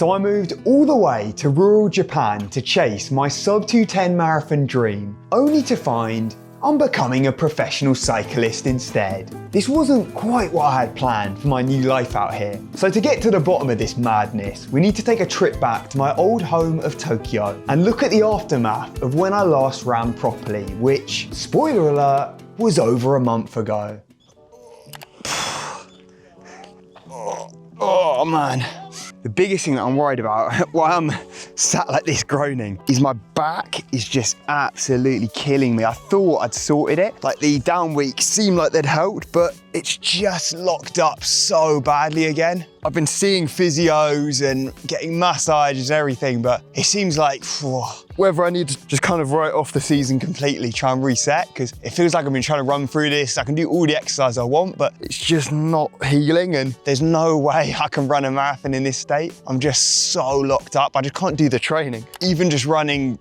So I moved all the way to rural Japan to chase my sub 2:10 marathon dream, only to find I'm becoming a professional cyclist instead. This wasn't quite what I had planned for my new life out here. So to get to the bottom of this madness, we need to take a trip back to my old home of Tokyo and look at the aftermath of when I last ran properly, which, spoiler alert, was over a month ago. Oh man. The biggest thing that I'm worried about, why I'm sat like this groaning, is my back is just absolutely killing me. I thought I'd sorted it. Like the down weeks seemed like they'd helped, but it's just locked up so badly again. I've been seeing physios and getting massages and everything, but it seems like whether I need to just kind of write off the season completely, try and reset, because it feels like I've been trying to run through this. I can do all the exercise I want, but it's just not healing, and there's no way I can run a marathon in this state. I'm just so locked up. I just can't do the training. Even just running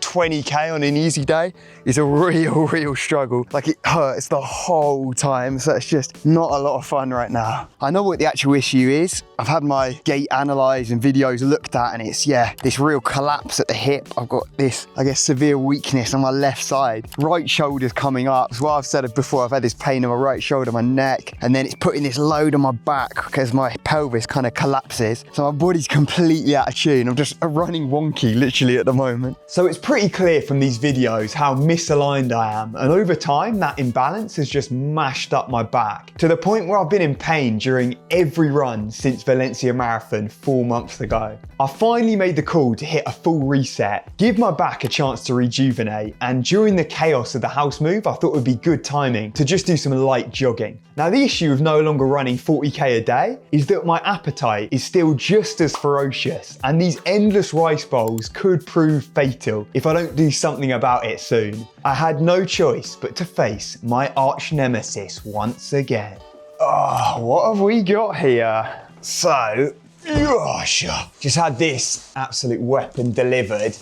20K on an easy day is a real struggle. Like it hurts the whole time, so it's just not a lot of fun right now. I know what the actual issue is. I've had my gait analysed and videos looked at, and it's, this real collapse at the hip. I've got this, I guess, severe weakness on my left side. Right shoulder's coming up. As well, I've said it before, I've had this pain in my right shoulder, my neck, and then it's putting this load on my back because my pelvis kind of collapses. So my body's completely out of tune. I'm just running wonky literally at the moment. So it's pretty clear from these videos how misaligned I am, and over time that imbalance has just mashed up my back to the point where I've been in pain during every run since Valencia Marathon 4 months ago. I finally made the call to hit a full reset, give my back a chance to rejuvenate, and during the chaos of the house move I thought it would be good timing to just do some light jogging. Now the issue of no longer running 40k a day is that my appetite is still just as ferocious, and these endless rice bowls could prove fatal if I don't do something about it soon. I had no choice but to face my arch nemesis once again. What have we got here? So, gosh, just had this absolute weapon delivered.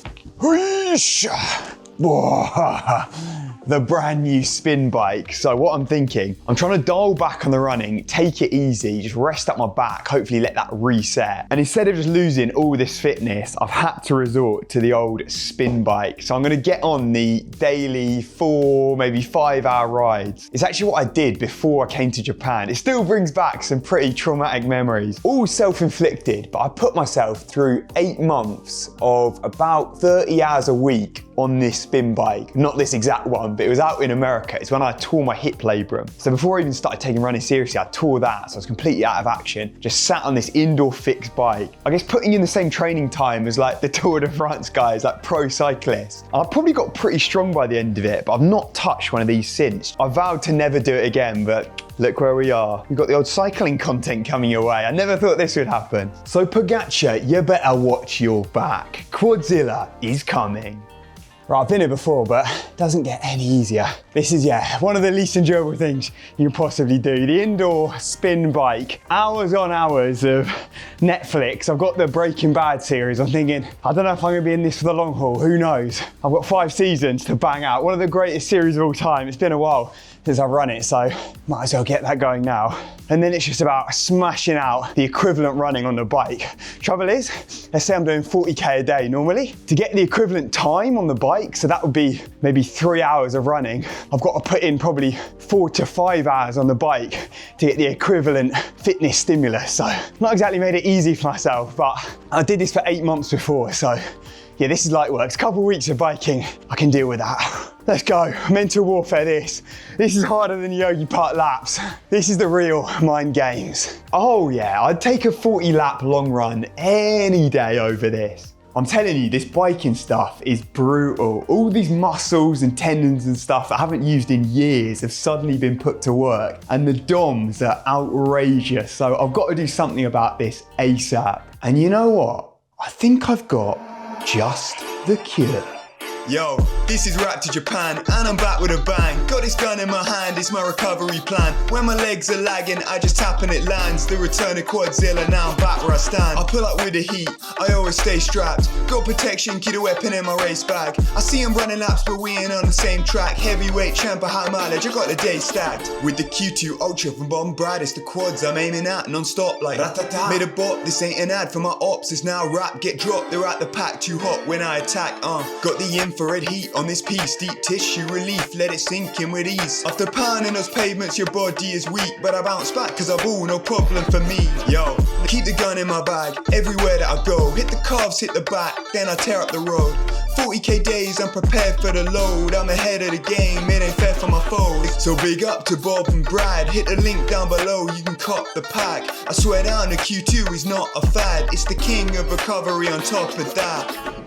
The brand new spin bike. So what I'm thinking, I'm trying to dial back on the running, take it easy, just rest up my back, hopefully let that reset. And instead of just losing all this fitness, I've had to resort to the old spin bike. So I'm gonna get on the daily 4, maybe 5 hour rides. It's actually what I did before I came to Japan. It still brings back some pretty traumatic memories, all self-inflicted, but I put myself through 8 months of about 30 hours a week on this spin bike. Not this exact one, but it was out in America. It's when I tore my hip labrum. So before I even started taking running seriously, I tore that, so I was completely out of action. Just sat on this indoor fixed bike. I guess putting in the same training time as like the Tour de France guys, like pro cyclists. I probably got pretty strong by the end of it, but I've not touched one of these since. I vowed to never do it again, but look where we are. We've got the old cycling content coming your way. I never thought this would happen. So Pogacar, you better watch your back. Quadzilla is coming. Right, I've been here before, but it doesn't get any easier. This is, one of the least enjoyable things you can possibly do. The indoor spin bike, hours on hours of Netflix. I've got the Breaking Bad series. I'm thinking, I don't know if I'm gonna be in this for the long haul, who knows? I've got 5 seasons to bang out. One of the greatest series of all time. It's been a while since I've run it, so might as well get that going now. And then it's just about smashing out the equivalent running on the bike. Trouble is, let's say I'm doing 40k a day normally. To get the equivalent time on the bike, so that would be maybe 3 hours of running, I've got to put in probably 4 to 5 hours on the bike to get the equivalent fitness stimulus. So not exactly made it easy for myself, but I did this for 8 months before, so yeah, this is light work. A couple of weeks of biking, I can deal with that. Let's go, mental warfare this. This is harder than Yogi Park laps. This is the real mind games. Oh yeah, I'd take a 40 lap long run any day over this. I'm telling you, this biking stuff is brutal. All these muscles and tendons and stuff that I haven't used in years have suddenly been put to work, and the DOMs are outrageous. So I've got to do something about this ASAP. And you know what? I think I've got just the cure. Yo, this is Rap to Japan, and I'm back with a bang. Got this gun in my hand, it's my recovery plan. When my legs are lagging, I just tap and it lands. The return of Quadzilla, now I'm back where I stand. I pull up with the heat, I always stay strapped. Got protection, keep a weapon in my race bag. I see him running laps, but we ain't on the same track. Heavyweight champ, high mileage, I got the day stacked. With the Q2 Ultra from Bomb Brad, it's the quads I'm aiming at, non-stop like ratata. Made a bot, this ain't an ad for my ops. It's now rap, get dropped, they're at the pack, too hot when I attack. Got the infrared heat on this piece, deep tissue relief, let it sink in with ease. After pounding those pavements, your body is weak, but I bounce back cause I ball, no problem for me. Yo, keep the gun in my bag, everywhere that I go. Hit the calves, hit the back, then I tear up the road. 40k days, I'm prepared for the load. I'm ahead of the game, it ain't fair for my foes. So big up to Bob and Brad, hit the link down below, you can cop the pack. I swear down, the Q2 is not a fad, it's the king of recovery on top of that.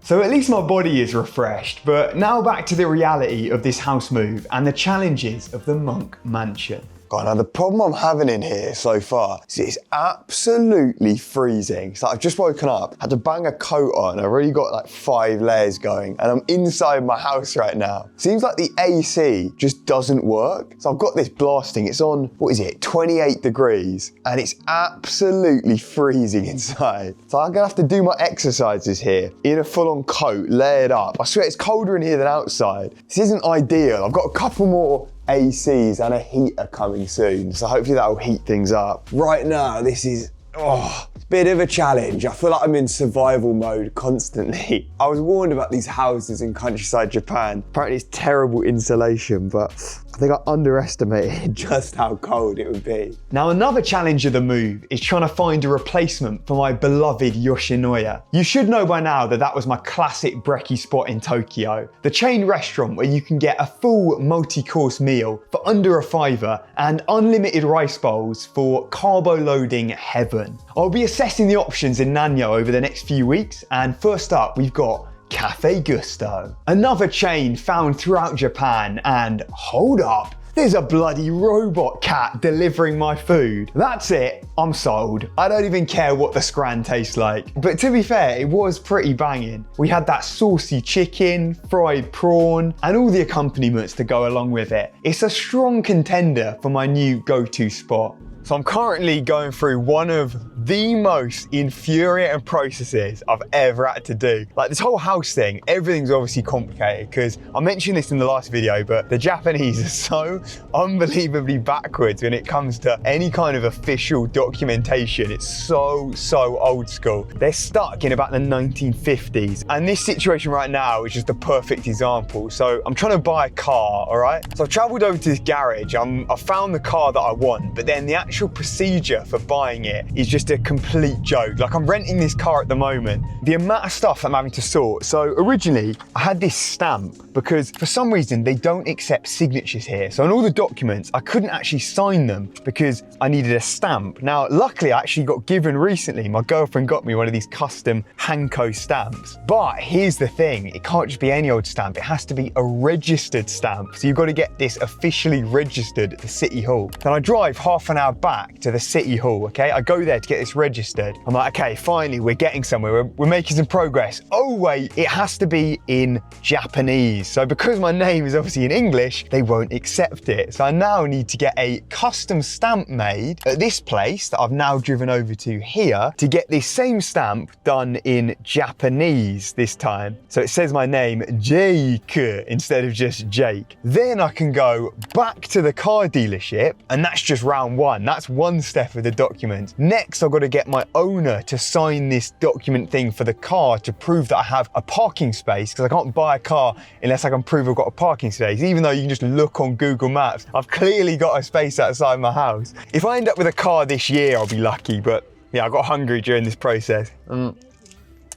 So at least my body is refreshed, but now back to the reality of this house move and the challenges of the Monk Mansion. God, now the problem I'm having in here so far is it's absolutely freezing. So I've just woken up, had to bang a coat on. I've already got like 5 layers going and I'm inside my house right now. Seems like the AC just doesn't work. So I've got this blasting, it's on, what is it, 28 degrees and it's absolutely freezing inside. So I'm gonna have to do my exercises here in a full-on coat, layered up. I swear it's colder in here than outside. This isn't ideal. I've got a couple more ACs and a heater coming soon, so hopefully that'll heat things up. Right now, this is, it's a bit of a challenge. I feel like I'm in survival mode constantly. I was warned about these houses in countryside Japan. Apparently it's terrible insulation, but I think I underestimated just how cold it would be. Now another challenge of the move is trying to find a replacement for my beloved Yoshinoya. You should know by now that that was my classic brekkie spot in Tokyo. The chain restaurant where you can get a full multi-course meal for under a £5 and unlimited rice bowls for carbo loading heaven. I'll be assessing the options in Nanyo over the next few weeks, and first up we've got Cafe Gusto. Another chain found throughout Japan, and hold up, there's a bloody robot cat delivering my food. That's it, I'm sold. I don't even care what the scran tastes like. But to be fair, it was pretty banging. We had that saucy chicken, fried prawn, and all the accompaniments to go along with it. It's a strong contender for my new go-to spot. So I'm currently going through one of the most infuriating processes I've ever had to do. Like this whole house thing, everything's obviously complicated because I mentioned this in the last video, but the Japanese are so unbelievably backwards when it comes to any kind of official documentation. It's so old school. They're stuck in about the 1950s. And this situation right now is just a perfect example. So I'm trying to buy a car, all right? So I've traveled over to this garage. I found the car that I want, but then the actual procedure for buying it is just a complete joke. Like I'm renting this car at the moment. The amount of stuff I'm having to sort. So originally I had this stamp because for some reason they don't accept signatures here. So on all the documents, I couldn't actually sign them because I needed a stamp. Now, luckily I actually got given recently, my girlfriend got me one of these custom Hanko stamps. But here's the thing, it can't just be any old stamp. It has to be a registered stamp. So you've got to get this officially registered at the City Hall. Then I drive half an hour back to the City Hall, okay? I go there to get this registered. I'm like, okay, finally, we're getting somewhere. We're making some progress. Oh wait, it has to be in Japanese. So because my name is obviously in English, they won't accept it. So I now need to get a custom stamp made at this place that I've now driven over to here to get this same stamp done in Japanese this time. So it says my name, Jake, instead of just Jake. Then I can go back to the car dealership, and that's just round one. That's one step of the document. Next, I've got to get my owner to sign this document thing for the car to prove that I have a parking space, because I can't buy a car unless I can prove I've got a parking space, even though you can just look on Google Maps. I've clearly got a space outside my house. If I end up with a car this year, I'll be lucky, but yeah, I got hungry during this process.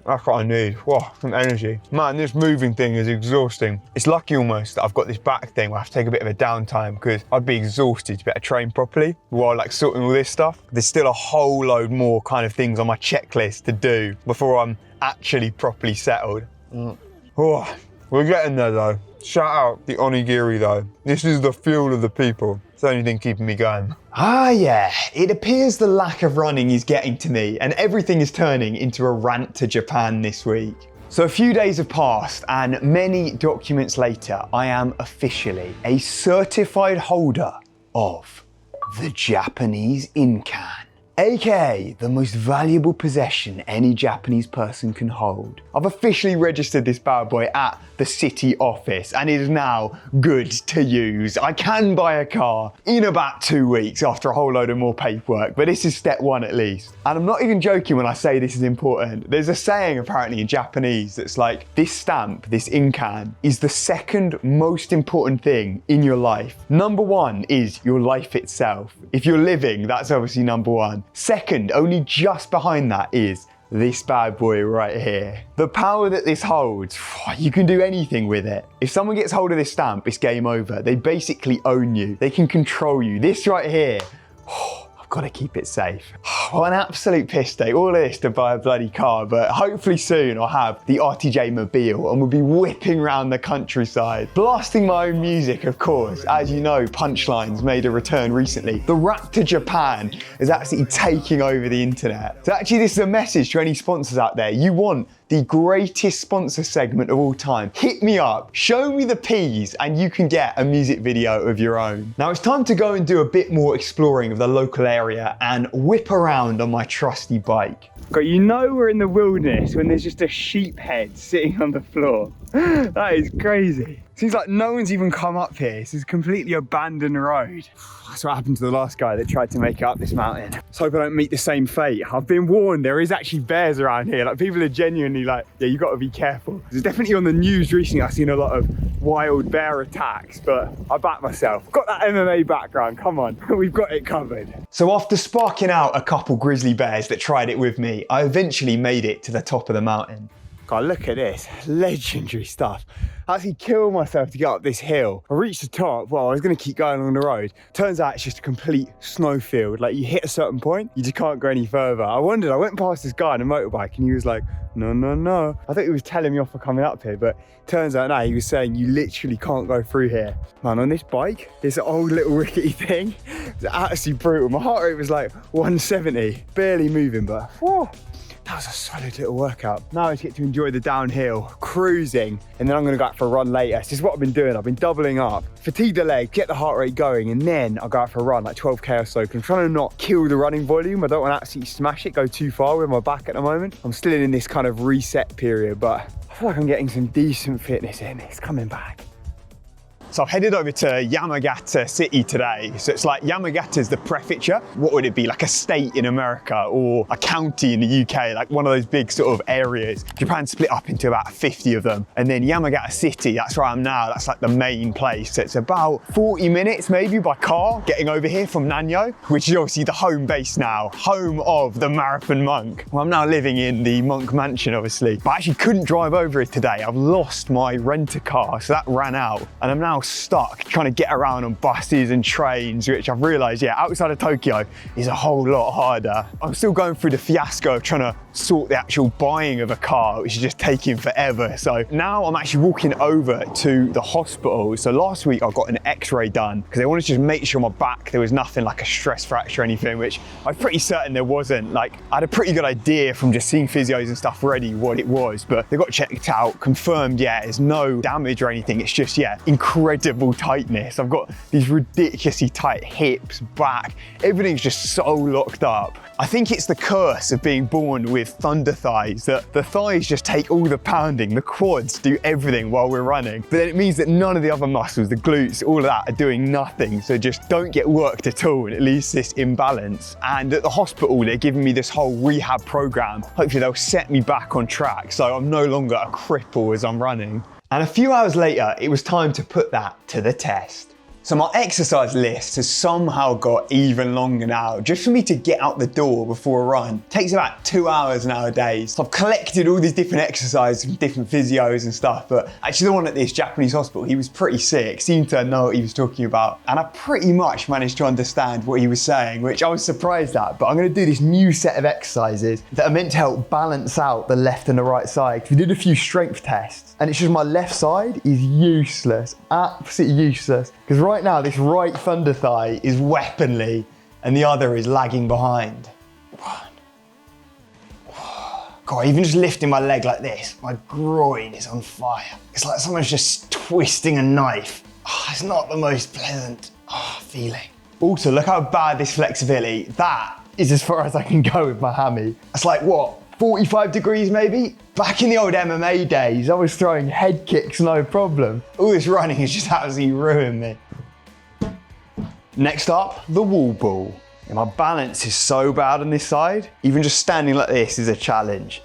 That's what I need. Whoa, some energy. Man, this moving thing is exhausting. It's lucky almost that I've got this back thing where I have to take a bit of a downtime because I'd be exhausted to be able to train properly while like sorting all this stuff. There's still a whole load more kind of things on my checklist to do before I'm actually properly settled. Oh, we're getting there though. Shout out the onigiri though. This is the fuel of the people. It's the only thing keeping me going. Ah yeah, it appears the lack of running is getting to me and everything is turning into a rant to Japan this week. So a few days have passed and many documents later, I am officially a certified holder of the Japanese Incan, aka the most valuable possession any Japanese person can hold. I've officially registered this bad boy at the city office and it is now good to use. I can buy a car in about 2 weeks after a whole load of more paperwork, but this is step one at least. And I'm not even joking when I say this is important. There's a saying apparently in Japanese that's like, this stamp, this Incan, is the second most important thing in your life. Number one is your life itself. If you're living, that's obviously number one. Second, only just behind that is this bad boy right here. The power that this holds, you can do anything with it. If someone gets hold of this stamp, it's game over. They basically own you. They can control you. This right here, got to keep it safe. Well, an absolute piss take. All of this to buy a bloody car, but hopefully soon I'll have the RTJ Mobile and we'll be whipping around the countryside, blasting my own music, of course. As you know, Punchlines made a return recently. The Rap to Japan is actually taking over the internet. So actually this is a message to any sponsors out there. You want the greatest sponsor segment of all time. Hit me up, show me the P's, and you can get a music video of your own. Now it's time to go and do a bit more exploring of the local area and whip around on my trusty bike. God, you know we're in the wilderness when there's just a sheep head sitting on the floor. That is crazy. Seems like no one's even come up here. This is a completely abandoned road. That's what happened to the last guy that tried to make it up this mountain. Let's hope I don't meet the same fate. I've been warned there is actually bears around here. Like, people are genuinely like, yeah, you got to be careful. It's definitely on the news recently. I've seen a lot of wild bear attacks, but I back myself. Got that MMA background, come on. We've got it covered. So after sparking out a couple grizzly bears that tried it with me, I eventually made it to the top of the mountain. God, look at this, legendary stuff. I actually killed myself to get up this hill. I reached the top, well, I was gonna keep going along the road. Turns out it's just a complete snowfield. Like, you hit a certain point, you just can't go any further. I went past this guy on a motorbike and he was like, no, no, no. I thought he was telling me off for coming up here, but turns out no, he was saying you literally can't go through here. Man, on this bike, this old little rickety thing, it's absolutely brutal. My heart rate was like 170, barely moving, but whew. That was a solid little workout. Now I just get to enjoy the downhill, cruising, and then I'm gonna go out for a run later. This is what I've been doing. I've been doubling up, fatigue the leg, get the heart rate going, and then I'll go out for a run, like 12K or so. I'm trying to not kill the running volume. I don't want to absolutely smash it, go too far with my back at the moment. I'm still in this kind of reset period, but I feel like I'm getting some decent fitness in. It's coming back. So I've headed over to Yamagata City today. So it's like Yamagata's the prefecture. What would it be, like a state in America or a county in the UK, like one of those big sort of areas. Japan's split up into about 50 of them. And then Yamagata City, that's where I am now. That's like the main place. So it's about 40 minutes maybe by car getting over here from Nanyo, which is obviously the home base now, home of the Marathon Monk. Well, I'm now living in the Monk Mansion, obviously, but I actually couldn't drive over it today. I've lost my rent-a-car, so that ran out. And I'm now stuck trying to get around on buses and trains, which I've realized, yeah, outside of Tokyo is a whole lot harder. I'm still going through the fiasco of trying to sort the actual buying of a car, which is just taking forever. So now I'm actually walking over to the hospital. So last week I got an x-ray done because they wanted to just make sure my back, there was nothing like a stress fracture or anything, which I'm pretty certain there wasn't. Like, I had a pretty good idea from just seeing physios and stuff already what it was, but they got checked out, confirmed, yeah, there's no damage or anything. It's just, yeah, incredible tightness. I've got these ridiculously tight hips, back, everything's just so locked up. I think it's the curse of being born with thunder thighs, that the thighs just take all the pounding, the quads do everything while we're running. But then it means that none of the other muscles, the glutes, all of that are doing nothing. So just don't get worked at all, and it leaves this imbalance. And at the hospital, they're giving me this whole rehab program. Hopefully they'll set me back on track so I'm no longer a cripple as I'm running. And a few hours later, it was time to put that to the test. So my exercise list has somehow got even longer now. Just for me to get out the door before a run, it takes about 2 hours nowadays. So I've collected all these different exercises from different physios and stuff, but actually the one at this Japanese hospital, he was pretty sick, seemed to know what he was talking about. And I pretty much managed to understand what he was saying, which I was surprised at. But I'm gonna do this new set of exercises that are meant to help balance out the left and the right side. We did a few strength tests, and it's just my left side is useless, absolutely useless. Because right now, this right thunder thigh is weaponly and the other is lagging behind. God, God, even just lifting my leg like this, my groin is on fire. It's like someone's just twisting a knife. Oh, it's not the most pleasant feeling. Also, look how bad this flexibility, that is as far as I can go with my hammy. It's like, what, 45 degrees maybe? Back in the old MMA days, I was throwing head kicks, no problem. All this running has just absolutely ruined me. Next up, the wall ball. And my balance is so bad on this side. Even just standing like this is a challenge.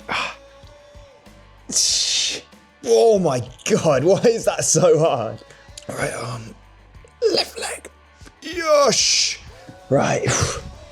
Oh my God, why is that so hard? Right arm, left leg. Yosh! Right,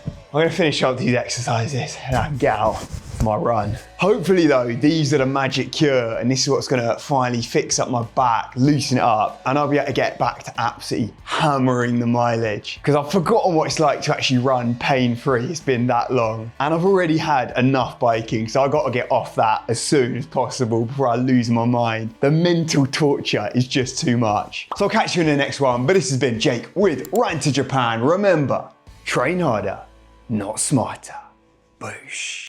I'm gonna finish up these exercises and I can get out for my run. Hopefully though, these are the magic cure and this is what's gonna finally fix up my back, loosen it up, and I'll be able to get back to absolutely hammering the mileage. Because I've forgotten what it's like to actually run pain-free. It's been that long. And I've already had enough biking, so I've got to get off that as soon as possible before I lose my mind. The mental torture is just too much. So I'll catch you in the next one, but this has been Jake with Run to Japan. Remember, train harder, not smarter. Boosh.